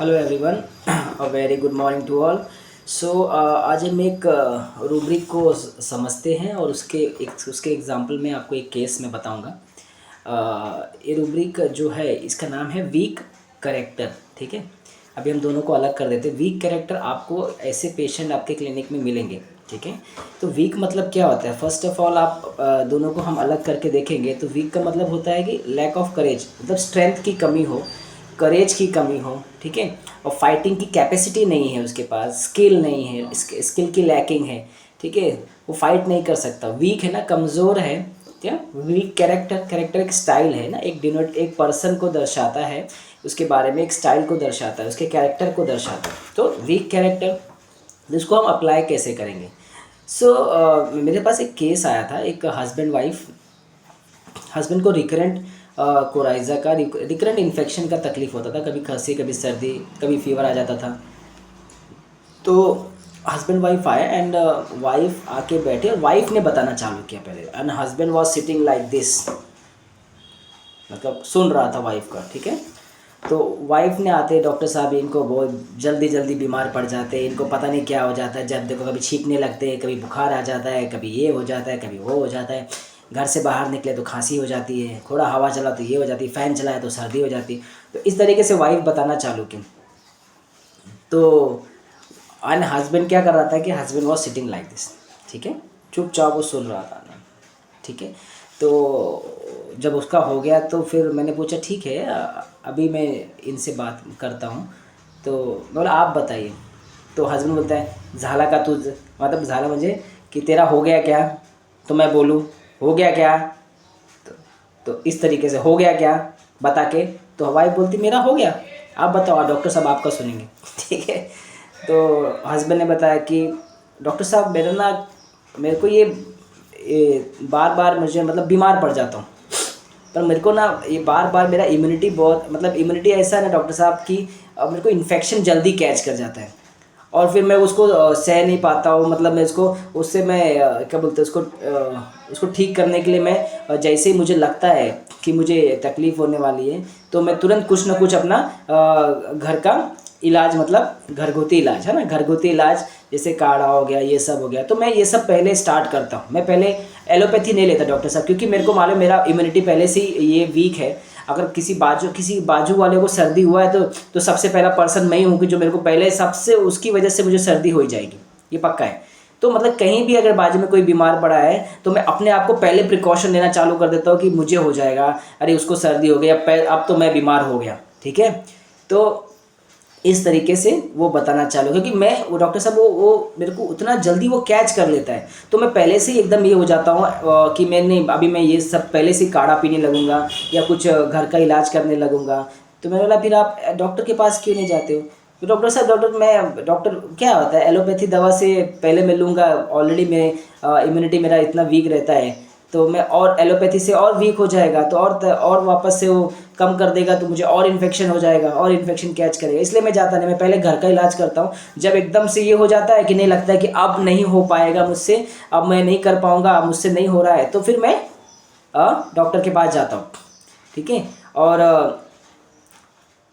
Hello everyone, a very good morning to all. So आज हम एक रूब्रिक को समझते हैं और उसके एग्जांपल में आपको एक केस में बताऊंगा। ये रूब्रिक जो है इसका नाम है वीक करेक्टर। ठीक है, अभी हम दोनों को अलग कर देते हैं। वीक कैरेक्टर आपको ऐसे पेशेंट आपके क्लिनिक में मिलेंगे। ठीक है, तो वीक मतलब क्या होता है? फर्स्ट ऑफ ऑल आप दोनों को हम अलग करके देखेंगे तो वीक का मतलब होता है कि लैक ऑफ करेज, मतलब स्ट्रेंथ की कमी हो, करेज की कमी हो। ठीक है, और फाइटिंग की कैपेसिटी नहीं है उसके पास, स्किल नहीं है, स्किल की लैकिंग है। ठीक है, वो फाइट नहीं कर सकता, वीक है ना, कमज़ोर है। क्या वीक कैरेक्टर एक स्टाइल है ना, एक डिनोट एक पर्सन को दर्शाता है, उसके बारे में एक स्टाइल को दर्शाता है, उसके कैरेक्टर को दर्शाता है। तो वीक कैरेक्टर जिसको हम अप्लाई कैसे करेंगे? मेरे पास एक केस आया था, एक हस्बैंड वाइफ। हस्बैंड को रिकरेंट कोराइज़ा का रिकरेंट इन्फेक्शन का तकलीफ होता था, कभी खांसी, कभी सर्दी, कभी फीवर आ जाता था। तो हस्बैंड वाइफ आए एंड वाइफ आके बैठे और वाइफ ने बताना चालू किया पहले, and husband was sitting like this, मतलब सुन रहा था वाइफ का। ठीक है, तो वाइफ ने आते, डॉक्टर साहब इनको बहुत जल्दी जल्दी बीमार पड़ जाते हैं, इनको पता नहीं क्या हो जाता है, जब देखो कभी छींकने लगते हैं, कभी बुखार आ जाता है, कभी ये हो जाता है, कभी वो हो जाता है, घर से बाहर निकले तो खांसी हो जाती है, थोड़ा हवा चला तो ये हो जाती है, फ़ैन चलाए तो सर्दी हो जाती है। तो इस तरीके से वाइफ बताना चालू की। तो एंड हस्बैंड क्या कर रहा था कि husband was sitting like this. ठीक है, चुपचाप वो सुन रहा था। ठीक है, तो जब उसका हो गया तो फिर मैंने पूछा ठीक है, अभी मैं इनसे बात करता हूँ। तो बोला आप बताइए। तो हस्बैंड बोलता है झाला का तुझ, मतलब झाला मुझे कि तेरा हो गया क्या? तो मैं बोलूँ हो गया क्या? तो, तो इस तरीके से हो गया क्या बता के, तो वाइफ बोलती मेरा हो गया, आप बताओ, डॉक्टर साहब आपका सुनेंगे। ठीक है, तो हस्बैंड ने बताया कि डॉक्टर साहब मेरे को ये बार बार मुझे मतलब बीमार पड़ जाता हूँ, पर मेरे को ना ये बार बार मेरा इम्यूनिटी बहुत, मतलब इम्यूनिटी ऐसा है ना डॉक्टर साहब कि मेरे को इन्फेक्शन जल्दी कैच कर जाता है और फिर मैं उसको सह नहीं पाता हूँ। मतलब मैं इसको उससे मैं क्या बोलते हैं उसको, उसको ठीक करने के लिए मैं जैसे ही मुझे लगता है कि मुझे तकलीफ़ होने वाली है तो मैं तुरंत कुछ ना कुछ अपना घर का इलाज, मतलब घरगुती इलाज है ना, घरगुती इलाज जैसे काढ़ा हो गया, ये सब हो गया, तो मैं ये सब पहले स्टार्ट करता हूँ। मैं पहले एलोपैथी नहीं लेता डॉक्टर साहब, क्योंकि मेरे को मालूम मेरा इम्यूनिटी पहले से ही ये वीक है। अगर किसी बाजू वाले को सर्दी हुआ है तो सबसे पहला पर्सन मैं ही हूँ कि जो मेरे को पहले सबसे उसकी वजह से मुझे सर्दी हो ही जाएगी, ये पक्का है। तो मतलब कहीं भी अगर बाजू में कोई बीमार पड़ा है तो मैं अपने आप को पहले प्रिकॉशन लेना चालू कर देता हूँ कि मुझे हो जाएगा, अरे उसको सर्दी हो गई, अब तो मैं बीमार हो गया। ठीक है, तो इस तरीके से वो बताना चालू, क्योंकि मैं वो डॉक्टर साहब वो मेरे को उतना जल्दी वो कैच कर लेता है, तो मैं पहले से ही एकदम ये हो जाता हूँ कि मैं ये सब पहले से काढ़ा पीने लगूंगा या कुछ घर का इलाज करने लगूंगा। तो मैंने बोला फिर आप डॉक्टर के पास क्यों नहीं जाते हो? तो डॉक्टर साहब, डॉक्टर क्या होता है, एलोपैथी दवा से पहले मैं लूँगा, ऑलरेडी मैं इम्यूनिटी मेरा इतना वीक रहता है, तो मैं और एलोपैथी से और वीक हो जाएगा तो और वापस से वो कम कर देगा तो मुझे और इन्फेक्शन हो जाएगा और इन्फेक्शन कैच करेगा, इसलिए मैं जाता नहीं, मैं पहले घर का इलाज करता हूँ। जब एकदम से ये हो जाता है कि नहीं, लगता है कि अब नहीं हो पाएगा मुझसे, अब मैं नहीं कर पाऊँगा, अब मुझसे नहीं हो रहा है, तो फिर मैं डॉक्टर के पास जाता हूँ। ठीक है,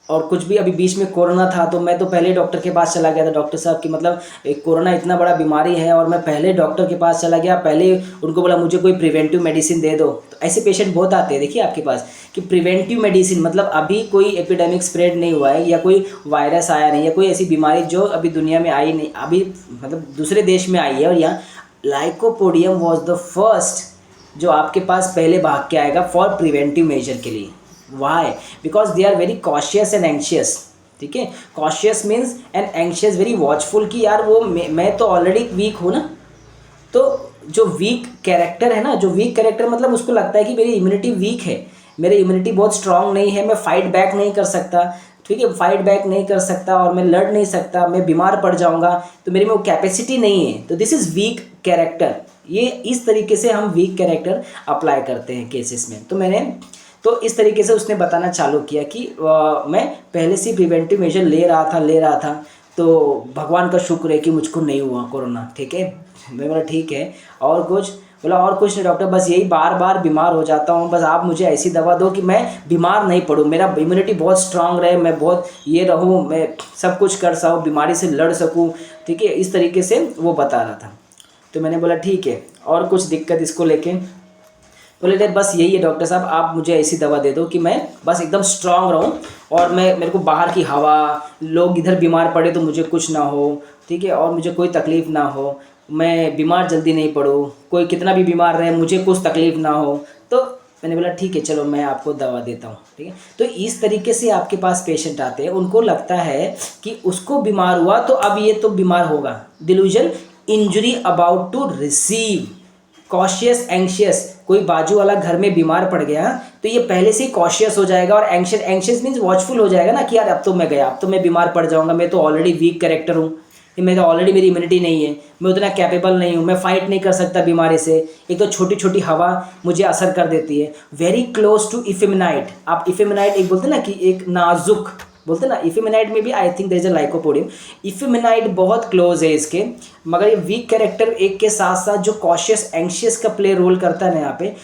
और कुछ भी, अभी बीच में कोरोना था तो मैं तो पहले डॉक्टर के पास चला गया था। डॉक्टर साहब की मतलब एक कोरोना इतना बड़ा बीमारी है और मैं पहले डॉक्टर के पास चला गया, पहले उनको बोला मुझे कोई प्रिवेंटिव मेडिसिन दे दो। तो ऐसे पेशेंट बहुत आते हैं देखिए आपके पास कि प्रिवेंटिव मेडिसिन, मतलब अभी कोई एपिडेमिक स्प्रेड नहीं हुआ है या कोई वायरस आया नहीं, या कोई ऐसी बीमारी जो अभी दुनिया में आई नहीं, अभी मतलब दूसरे देश में आई है, और यहाँ लाइकोपोडियम वॉज द फर्स्ट जो आपके पास पहले भाग के आएगा फॉर प्रिवेंटिव मेजर के लिए। Why? Because they are very cautious and anxious. ठीक है, cautious means and anxious very watchful कि यार वो मैं तो ऑलरेडी वीक हूँ ना। तो जो वीक कैरेक्टर है ना, जो वीक कैरेक्टर मतलब उसको लगता है कि मेरी इम्यूनिटी वीक है, मेरी इम्यूनिटी बहुत स्ट्रांग नहीं है, मैं फाइट बैक नहीं कर सकता। ठीक है, फाइट बैक नहीं कर सकता और मैं लड़ नहीं सकता, मैं बीमार पड़ जाऊंगा, तो मेरे में वो कैपेसिटी नहीं है, तो दिस इज़ वीक कैरेक्टर। ये इस तरीके से हम वीक कैरेक्टर अप्लाई करते हैं केसेस में। तो इस तरीके से उसने बताना चालू किया कि मैं पहले से प्रिवेंटिव मेजर ले रहा था, तो भगवान का शुक्र है कि मुझको नहीं हुआ कोरोना। ठीक है, मैं बोला ठीक है, और कुछ? बोला और कुछ नहीं डॉक्टर, बस यही बार बार बीमार हो जाता हूँ, बस आप मुझे ऐसी दवा दो कि मैं बीमार नहीं पड़ूँ, मेरा इम्यूनिटी बहुत स्ट्रांग रहे, मैं बहुत ये रहूँ, मैं सब कुछ कर सकूँ, बीमारी से लड़ सकूँ। ठीक है, इस तरीके से वो बता रहा था। तो मैंने बोला ठीक है, और कुछ दिक्कत इसको लेके? बोले नहीं बस यही है डॉक्टर साहब, आप मुझे ऐसी दवा दे दो कि मैं बस एकदम स्ट्रांग रहूं, और मेरे को बाहर की हवा, लोग इधर बीमार पड़े तो मुझे कुछ ना हो, ठीक है, और मुझे कोई तकलीफ़ ना हो, मैं बीमार जल्दी नहीं पड़ूँ, कोई कितना भी बीमार रहे मुझे कुछ तकलीफ़ ना हो। तो मैंने बोला ठीक है चलो मैं आपको दवा देता हूँ। ठीक है, तो इस तरीके से आपके पास पेशेंट आते हैं, उनको लगता है कि उसको बीमार हुआ तो अब ये तो बीमार होगा। Delusion, injury about to receive, cautious anxious, कोई बाजू वाला घर में बीमार पड़ गया तो ये पहले से ही कॉशियस हो जाएगा, और एंशियस, एंशियस मीन्स वॉचफुल हो जाएगा ना कि यार अब तो मैं गया, अब तो मैं बीमार पड़ जाऊंगा, मैं तो ऑलरेडी वीक कैरेक्टर हूँ, मैं तो ऑलरेडी, मेरी इम्यूनिटी नहीं है, मैं उतना कैपेबल नहीं हूँ, मैं फाइट नहीं कर सकता बीमारी से, एक तो छोटी छोटी हवा मुझे असर कर देती है। वेरी क्लोज टू इफेमिनाइट, आप इफेमिनाइट एक बोलते ना कि एक नाजुक बोलते ना, इफेमिनाइट में भी I think there is a lycopodium, इफेमिनाइट बहुत क्लोज है इसके, मगर ये वीक कैरेक्टर एक के साथ साथ जो कॉशियस एंशियस का प्ले रोल करता है ना, यहाँ पे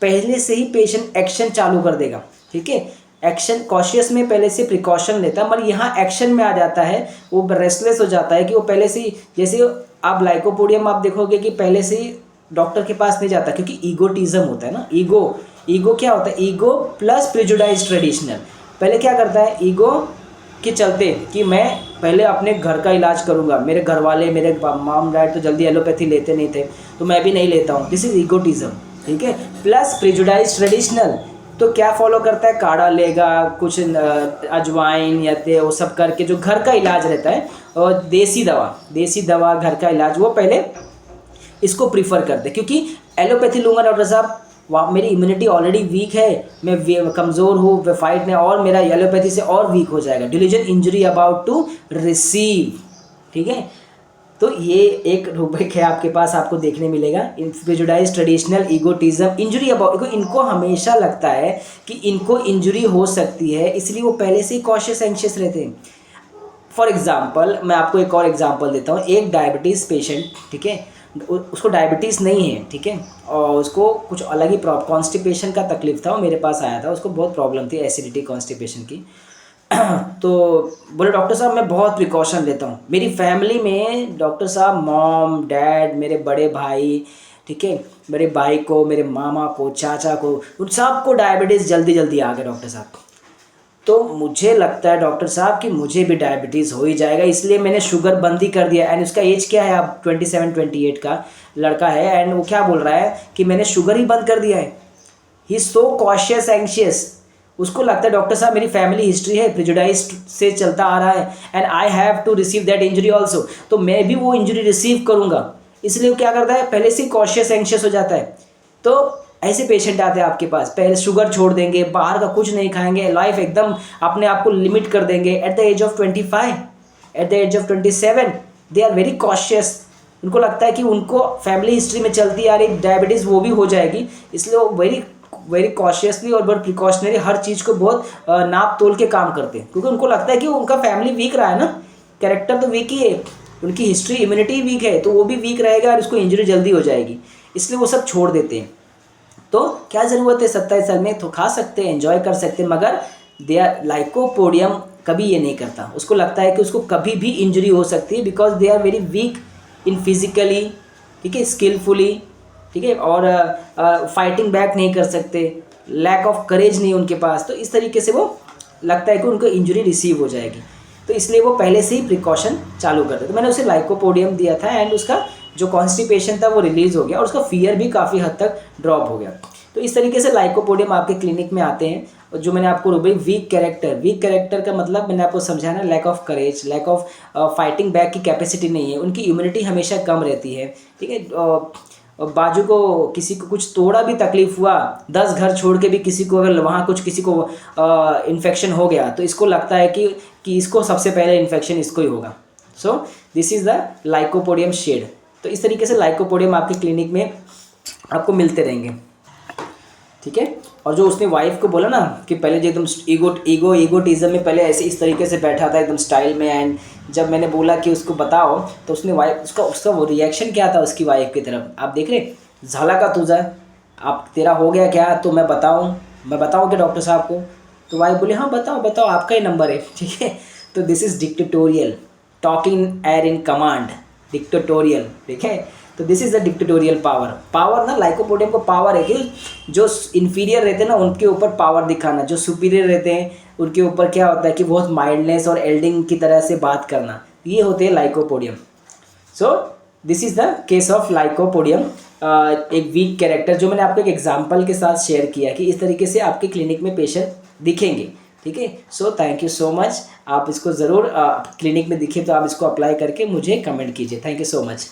पहले से ही पेशेंट एक्शन चालू कर देगा। ठीक है, एक्शन, कॉशियस में पहले से प्रिकॉशन लेता है, मगर यहाँ एक्शन में आ जाता है, वो रेस्टलेस हो जाता है कि वो पहले से ही, जैसे आप लाइकोपोडियम आप देखोगे कि पहले से ही डॉक्टर के पास नहीं जाता, क्योंकि ईगोटिज्म होता है ना, ईगो क्या होता है, ईगो प्लस प्रिजुडाइज ट्रेडिशनल, पहले क्या करता है ईगो के चलते कि मैं पहले अपने घर का इलाज करूंगा, मेरे घर वाले, मेरे मॉम डैड तो जल्दी एलोपैथी लेते नहीं थे तो मैं भी नहीं लेता हूँ, दिस इज ईगोटिज्म। ठीक है, प्लस प्रिजुडाइज ट्रेडिशनल, तो क्या फॉलो करता है, काढ़ा लेगा, कुछ अजवाइन या वो सब करके जो घर का इलाज रहता है, और देसी दवा घर का इलाज, वो पहले इसको प्रीफर करते हैं, क्योंकि एलोपैथी लूँगा डॉक्टर साहब, वाह मेरी इम्यूनिटी ऑलरेडी वीक है, मैं कमज़ोर हूँ, वे फाइट में, और मेरा एलोपैथी से और वीक हो जाएगा। Delusion, injury about to receive. ठीक है, तो ये एक रूब्रिक है आपके पास, आपको देखने मिलेगा, प्रेजुडाइज, ट्रेडिशनल, ईगोटिज्म, इंजरी अबाउट, इनको हमेशा लगता है कि इनको इंजरी हो सकती है, इसलिए वो पहले से ही कॉशियस एंशियस रहते हैं। फॉर एग्जाम्पल, मैं आपको एक और एग्जाम्पल देता हूँ, एक डायबिटीज़ पेशेंट, ठीक है, उसको डायबिटीज़ नहीं है, ठीक है, और उसको कुछ अलग ही कॉन्स्टिपेशन का तकलीफ था, वो मेरे पास आया था, उसको बहुत प्रॉब्लम थी एसिडिटी कॉन्स्टिपेशन की। तो बोले डॉक्टर साहब मैं बहुत प्रिकॉशन लेता हूँ, मेरी फैमिली में डॉक्टर साहब, मॉम डैड, मेरे बड़े भाई, ठीक है, मेरे भाई को, मेरे मामा को, चाचा को, उन सबको डायबिटीज़ जल्दी जल्दी आ गया डॉक्टर साहब। तो मुझे लगता है डॉक्टर साहब कि मुझे भी डायबिटीज़ हो ही जाएगा, इसलिए मैंने शुगर बंद ही कर दिया। एंड उसका एज क्या है, अब 27-28 का लड़का है, एंड वो क्या बोल रहा है कि मैंने शुगर ही बंद कर दिया है। He is so cautious anxious, उसको लगता है डॉक्टर साहब मेरी फैमिली हिस्ट्री है, प्रेजुडाइज से चलता आ रहा है, and I have to receive that injury also, तो मैं भी वो इंजरी रिसीव करूँगा, इसलिए वो क्या करता है पहले से कॉशियस एंशियस हो जाता है। तो ऐसे पेशेंट आते हैं आपके पास, पहले शुगर छोड़ देंगे, बाहर का कुछ नहीं खाएंगे, लाइफ एकदम अपने आप को लिमिट कर देंगे, at the age of 25, at the age of 27 they are very cautious, उनको लगता है कि उनको फैमिली हिस्ट्री में चलती आ रही डायबिटीज़ वो भी हो जाएगी, इसलिए वो वेरी वेरी कॉशियसली और बहुत प्रिकॉशनरी हर चीज़ को बहुत नाप तोल के काम करते हैं, क्योंकि उनको लगता है कि उनका फैमिली वीक रहा है ना, कैरेक्टर तो वीक ही है, उनकी हिस्ट्री, इम्यूनिटी वीक है, तो वो भी वीक रहेगा और उसको इंजरी जल्दी हो जाएगी, इसलिए वो सब छोड़ देते हैं। तो क्या ज़रूरत है 27 साल में, तो खा सकते हैं, एंजॉय कर सकते हैं, मगर दे आर लाइकोपोडियम कभी ये नहीं करता, उसको लगता है कि उसको कभी भी इंजरी हो सकती है, because they are very weak in physically, ठीक है, स्किलफुली, ठीक है, और फाइटिंग बैक नहीं कर सकते, लैक ऑफ करेज नहीं उनके पास, तो इस तरीके से वो लगता है कि उनको इंजरी रिसीव हो जाएगी, तो इसलिए वो पहले से ही प्रिकॉशन चालू करते। तो मैंने उसे लाइकोपोडियम दिया था, एंड उसका जो कॉन्स्टिपेशन था वो रिलीज़ हो गया, और उसका फियर भी काफ़ी हद तक ड्रॉप हो गया। तो इस तरीके से लाइकोपोडियम आपके क्लिनिक में आते हैं, और जो मैंने आपको रूब्रिक वीक कैरेक्टर का मतलब मैंने आपको समझाया ना, lack of courage, lack of fighting back की कैपेसिटी नहीं है, उनकी इम्यूनिटी हमेशा कम रहती है, ठीक है, बाजू को किसी को कुछ थोड़ा भी तकलीफ हुआ, 10 घर छोड़ के भी किसी को अगर वहाँ कुछ किसी को इन्फेक्शन हो गया, तो इसको लगता है कि इसको सबसे पहले इन्फेक्शन इसको ही होगा। So this is the lycopodium shade. तो इस तरीके से लाइकोपोडियम आपके क्लिनिक में आपको मिलते रहेंगे, ठीक है। और जो उसने वाइफ को बोला ना कि पहले जो एकदम ईगोटिज्म में पहले ऐसे इस तरीके से बैठा था एकदम स्टाइल में, एंड जब मैंने बोला कि उसको बताओ, तो उसने वाइफ उसका वो रिएक्शन क्या था उसकी वाइफ की तरफ, आप देख रहे झाला का तुझा, आप तेरा हो गया क्या, तो मैं बताऊँ कि डॉक्टर साहब को? तो वाइफ बोली हाँ बताओ बताओ, आपका ही नंबर है। ठीक है, तो this is dictatorial, talking air in command, dictatorial. ठीक है, तो this is the dictatorial power. Power ना, लाइकोपोडियम को पावर है कि जो इन्फीरियर रहते हैं ना उनके ऊपर पावर दिखाना, जो सुपीरियर रहते हैं उनके ऊपर क्या होता है कि बहुत माइल्डनेस और एल्डिंग की तरह से बात करना, ये होते हैं lycopodium. So this is the case of lycopodium, एक वीक कैरेक्टर जो मैंने आपको एक एग्जांपल के साथ शेयर किया कि इस तरीके से आपके क्लिनिक में पेशेंट दिखेंगे। ठीक है, so thank you so much. आप इसको ज़रूर क्लिनिक में दिखे तो आप इसको अप्लाई करके मुझे कमेंट कीजिए। Thank you so much.